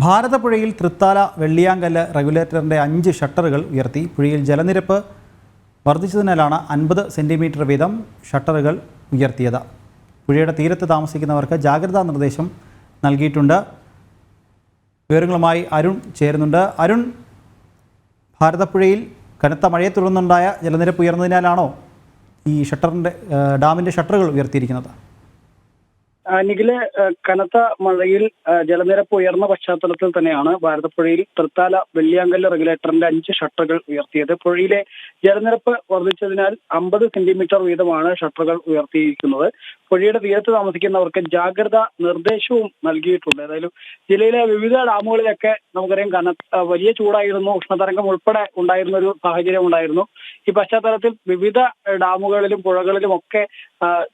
ഭാരതപ്പുഴയിൽ തൃത്താല വെള്ളിയാങ്കല്ല് റെഗുലേറ്ററിൻ്റെ 5 ഷട്ടറുകൾ ഉയർത്തി. പുഴയിൽ ജലനിരപ്പ് വർദ്ധിച്ചതിനാലാണ് 50 സെൻറ്റിമീറ്റർ വീതം ഷട്ടറുകൾ ഉയർത്തിയത്. പുഴയുടെ തീരത്ത് താമസിക്കുന്നവർക്ക് ജാഗ്രതാ നിർദ്ദേശം നൽകിയിട്ടുണ്ട്. വിവരങ്ങളുമായി അരുൺ ചേരുന്നുണ്ട്. അരുൺ, ഭാരതപ്പുഴയിൽ കനത്ത മഴയെ തുടർന്നുണ്ടായ ജലനിരപ്പ് ഉയർന്നതിനാലാണോ ഈ ഡാമിൻ്റെ ഷട്ടറുകൾ ഉയർത്തിയിരിക്കുന്നത്? നിഖില്, കനത്ത മഴയിൽ ജലനിരപ്പ് ഉയർന്ന പശ്ചാത്തലത്തിൽ തന്നെയാണ് ഭാരതപ്പുഴയിൽ തൃത്താല വെള്ളിയാങ്കല്ല് റെഗുലേറ്ററിന്റെ 5 ഷട്ടറുകൾ ഉയർത്തിയത്. പുഴയിലെ ജലനിരപ്പ് വർദ്ധിച്ചതിനാൽ 50 സെന്റിമീറ്റർ വീതമാണ് ഷട്ടറുകൾ ഉയർത്തിയിരിക്കുന്നത്. പുഴയുടെ തീരത്ത് താമസിക്കുന്നവർക്ക് ജാഗ്രതാ നിർദ്ദേശവും നൽകിയിട്ടുണ്ട്. ഏതായാലും ജില്ലയിലെ വിവിധ ഡാമുകളിലൊക്കെ നമുക്കറിയാം വലിയ ചൂടായിരുന്നു, ഉഷ്ണതരംഗം ഉൾപ്പെടെ ഉണ്ടായിരുന്ന ഒരു സാഹചര്യം ഉണ്ടായിരുന്നു. ഈ പശ്ചാത്തലത്തിൽ വിവിധ ഡാമുകളിലും പുഴകളിലും ഒക്കെ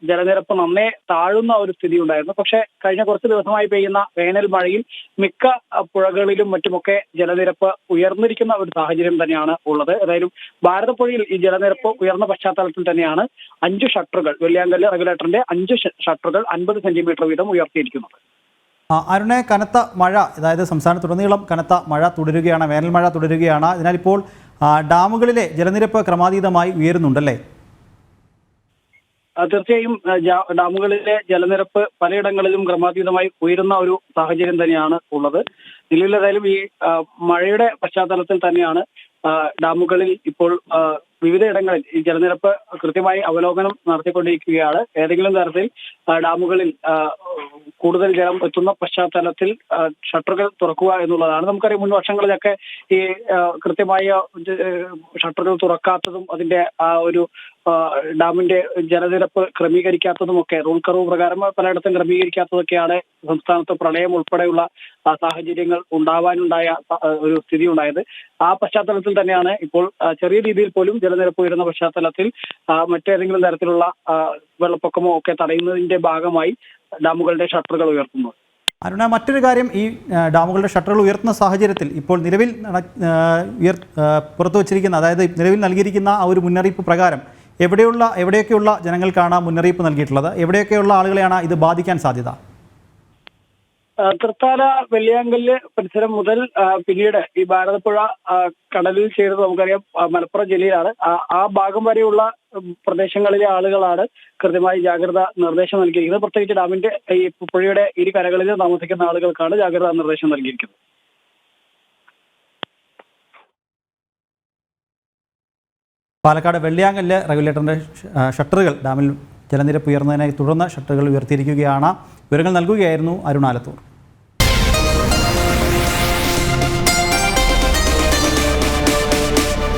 ജലനിരപ്പ് നന്നേ താഴുന്ന ഒരു സ്ഥിതി ഉണ്ടായിരുന്നു. പക്ഷേ കഴിഞ്ഞ കുറച്ച് ദിവസമായി പെയ്യുന്ന വേനൽ മഴയിൽ മിക്ക പുഴകളിലും മറ്റുമൊക്കെ ജലനിരപ്പ് ഉയർന്നിരിക്കുന്ന ഒരു സാഹചര്യം തന്നെയാണ് ഉള്ളത്. ഏതായാലും ഭാരതപ്പുഴയിൽ ഈ ജലനിരപ്പ് ഉയർന്ന പശ്ചാത്തലത്തിൽ തന്നെയാണ് 5 ഷട്ടറുകൾ, വെള്ളിയാങ്കല്ല് റെഗുലേറ്ററിന്റെ 5 ഷട്ടറുകൾ 50 സെന്റിമീറ്റർ വീതം ഉയർത്തിയിരിക്കുന്നത്. അരുണെ, കനത്ത മഴ, അതായത് സംസ്ഥാനത്തുടനീളം കനത്ത മഴ തുടരുകയാണ്, വേനൽ മഴ തുടരുകയാണ്. അതിനാൽ ഇപ്പോൾ ഡാമുകളിലെ ജലനിരപ്പ് ക്രമാതീതമായി ഉയരുന്നുണ്ടല്ലേ? തീർച്ചയായും ഡാമുകളിലെ ജലനിരപ്പ് പലയിടങ്ങളിലും ക്രമാതീതമായി ഉയരുന്ന ഒരു സാഹചര്യം തന്നെയാണ് ഉള്ളത്. നിലവിൽ ഏതായാലും ഈ മഴയുടെ പശ്ചാത്തലത്തിൽ തന്നെയാണ് ഡാമുകളിൽ ഇപ്പോൾ വിവിധയിടങ്ങളിൽ ഈ ജലനിരപ്പ് കൃത്യമായി അവലോകനം നടത്തിക്കൊണ്ടിരിക്കുകയാണ്. ഏതെങ്കിലും തരത്തിൽ ഡാമുകളിൽ കൂടുതൽ ജലം എത്തുന്ന പശ്ചാത്തലത്തിൽ ഷട്ടറുകൾ തുറക്കുക എന്നുള്ളതാണ്. നമുക്കറിയാം, മുൻ വർഷങ്ങളിലൊക്കെ ഈ കൃത്യമായ ഷട്ടറുകൾ തുറക്കാത്തതും അതിന്റെ ഒരു ഡാമിന്റെ ജലനിരപ്പ് ക്രമീകരിക്കാത്തതുമൊക്കെ, റൂൾ കർവ് പ്രകാരം പലയിടത്തും ക്രമീകരിക്കാത്തതൊക്കെയാണ് സംസ്ഥാനത്ത് പ്രളയം ഉൾപ്പെടെയുള്ള സാഹചര്യങ്ങൾ ഉണ്ടാവാനുണ്ടായ ഒരു സ്ഥിതി ഉണ്ടായത്. ആ പശ്ചാത്തലത്തിൽ തന്നെയാണ് ഇപ്പോൾ ചെറിയ രീതിയിൽ പോലും ജലനിരപ്പ് ഉയരുന്ന പശ്ചാത്തലത്തിൽ മറ്റേതെങ്കിലും തരത്തിലുള്ള വെള്ളപ്പൊക്കമോ ഒക്കെ തടയുന്നതിന്റെ ഭാഗമായി ഡാമുകളുടെ ഷട്ടറുകൾ ഉയർത്തുന്നത്. അരുണ, മറ്റൊരു കാര്യം, ഈ ഡാമുകളുടെ ഷട്ടറുകൾ ഉയർത്തുന്ന സാഹചര്യത്തിൽ ഇപ്പോൾ നിലവിൽ പുറത്തു വച്ചിരിക്കുന്ന, അതായത് നിലവിൽ നൽകിയിരിക്കുന്ന ആ ഒരു മുന്നറിയിപ്പ് പ്രകാരം എവിടെയൊക്കെയുള്ള ജനങ്ങൾക്കാണ് മുന്നറിയിപ്പ് നൽകിയിട്ടുള്ളത്? എവിടെയൊക്കെയുള്ള ആളുകളെയാണ് ഇത് ബാധിക്കാൻ സാധ്യത? തൃത്താല വെള്ളിയാങ്കല്ല് പരിസരം മുതൽ പിന്നീട് ഈ ഭാരതപ്പുഴ കടലിൽ ചേരുന്നത് നമുക്കറിയാം മലപ്പുറം ജില്ലയിലാണ്. ആ ഭാഗം വരെയുള്ള പ്രദേശങ്ങളിലെ ആളുകളാണ് കൃത്യമായി ജാഗ്രതാ നിർദ്ദേശം നൽകിയിരിക്കുന്നത്. പ്രത്യേകിച്ച് ഡാമിന്റെ ഈ പുഴയുടെ ഇരു കരകളിൽ താമസിക്കുന്ന ആളുകൾക്കാണ് ജാഗ്രതാ നിർദ്ദേശം നൽകിയിരിക്കുന്നത്. പാലക്കാട് വെള്ളിയാങ്കല്ല് റെഗുലേറ്ററിൻ്റെ ഷട്ടറുകൾ, ഡാമിൽ ജലനിരപ്പ് ഉയർന്നതിനെ തുടർന്ന് ഷട്ടറുകൾ ഉയർത്തിയിരിക്കുകയാണ്. വിവരങ്ങൾ നൽകുകയായിരുന്നു അരുൺ ആലത്തൂർ.